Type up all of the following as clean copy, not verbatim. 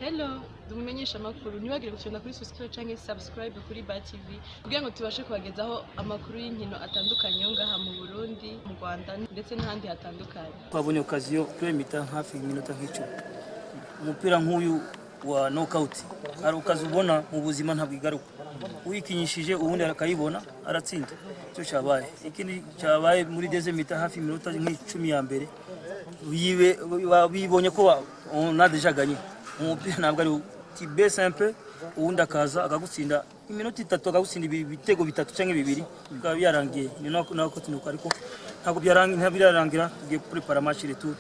Hello, dumumenyesha amakuru niwagire gucyona kuri subscribe kuri Ba TV kugira ngo tubashe kubagezaho amakuru y'inkino atandukanye ngaha mu Burundi, mu Rwanda ndetse n'ahandi hatandukanye. Twabonye okaziyo twemita hafi iminota nk'icyo. Umupira nk'uyu wa knockout ari ukazubona mu buzima ntabwo igaruka. Uyikinyishije ubundi arakayibona aratsinda. Cyo cyabaye. Ikindi cyabaye muri deuxième hafi iminota nk'icumi ya mbere. Bibonye ko on a déjà gagné. Umupira ntabwo ari tibe simple ubundi akaza akagutsinda iminota 3 akagutsinda ibitego bitatu cyangwa bibiri bikaba byarangiye ni nako tinuka ariko ntabwo byarangira tugiye prepara match retour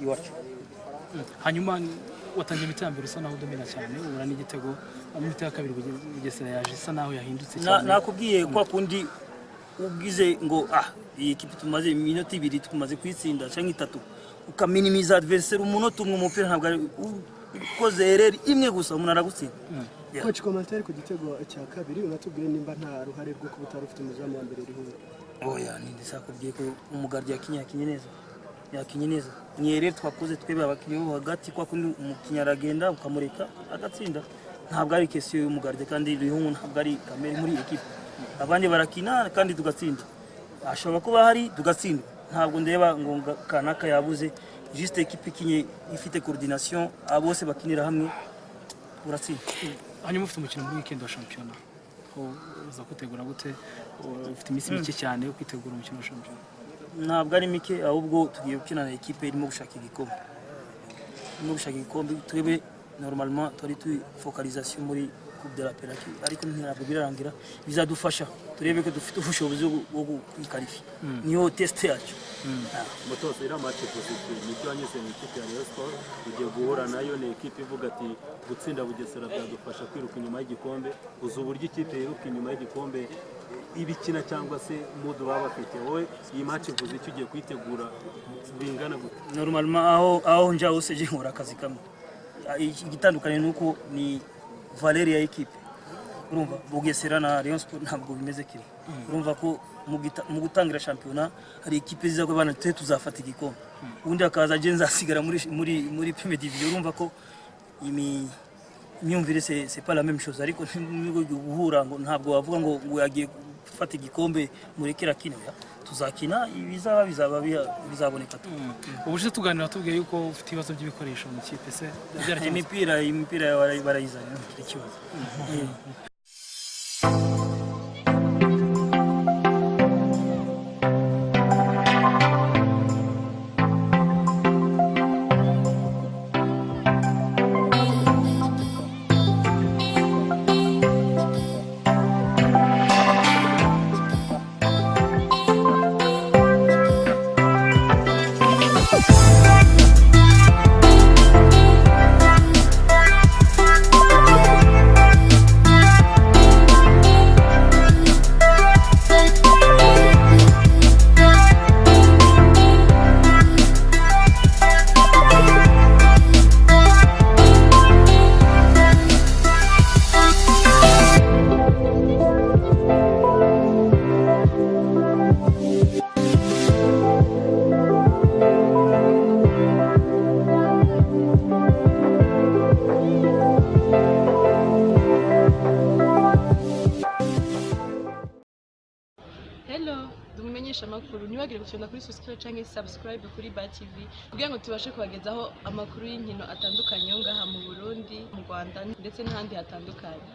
iwacu. Hanyuma watangiye mitambere usa naho domina cyane ubura n'igitego amita ya kabiri Bugesera yaje isa naho yahindutse cyane. Nakubwiye kwa kundi ubwize ngo iyi kipe tumaze iminota 2 tumaze kwitsinda cyangwa 3 ukaminimiza adversaire umunota umwe umupira ntabwo ari ukoze erreur imwe gusa umuntu aragutsinda. Coach commentaire ku gitego cya kabiri unatubwire nimba nta ruhare rwo kubutara ufite umuzamu wa mbere rihuye. Oya ni ndisakubwiye ko umugardi yakinye neza ni erreur twakoze twebe abakinyi bo hagati kwa kundi umukinya aragenda ukamureka agatsinda ntabwo ari question y'umugardi kandi rihungu ntabwo ari kamere muri equipe abandi barakina kandi tugatsinda ashobora kuba hari tugatsinda ntabwo ndeba ngo kanaka yabuze juste equipe kinye ifite coordination abose bakinira hamwe uratsinda. Hanyuma ufite umukino muri weekend wa championnat ho uza kutegura gute ufite imisi mike cyane yo kwitegura umukino wa championnat? Ntabwo ari mike ahubwo tugiye gukina na equipe irimo gushaka igikombe twebe normalement twari tu focalisation muri Coupe de la Paix ariko ntabwo birarangira bizadufasha turebe ko dufite ubushobozi bwo kwikarifi niyo test yacu. Mutose ira match positive nicyo anyese ni ikipe ya Rayon Sport ugiye guhura nayo ne equipe ivuga ati gutsinda Bugesera byadufasha kwiruka inyuma y'igikombe uzu buryo ikipe yiruka inyuma y'igikombe ibikina cyangwa se modo baba bafite wowe iyi match ivuze icyo ugiye kwitegura bingana gute? Normalement aho njya hose je nkora akazi kamwe igitandukanye nuko ni Valeria ya equipe urumva Bugesera na Rayon Sport ntabwo bimeze kimwe urumva ko mu gutangira championnat hari equipe ziza ko bana tuzafata igikombe ubundi akaza je nzasigara muri Premier Division urumva ko imyumvire c'est pas la même chose ariko guhura ngo ntabwo bavuga ngo yagiye gufata igikombe murekera kino tuzakina bizaboneka tu. Ubuje tuganira tubwiye yuko ufite ibibazo by'ibikoresho mu kipe se imipira barayizana ikibazo. Hello, dumumenyesha amakuru niwagire gucyona kuri subscribe kuri Ba TV kugira ngo tubashe kubagezaho amakuru y'inkino atandukanye ngaha mu Burundi, mu Rwanda ndetse n'ahandi hatandukanye.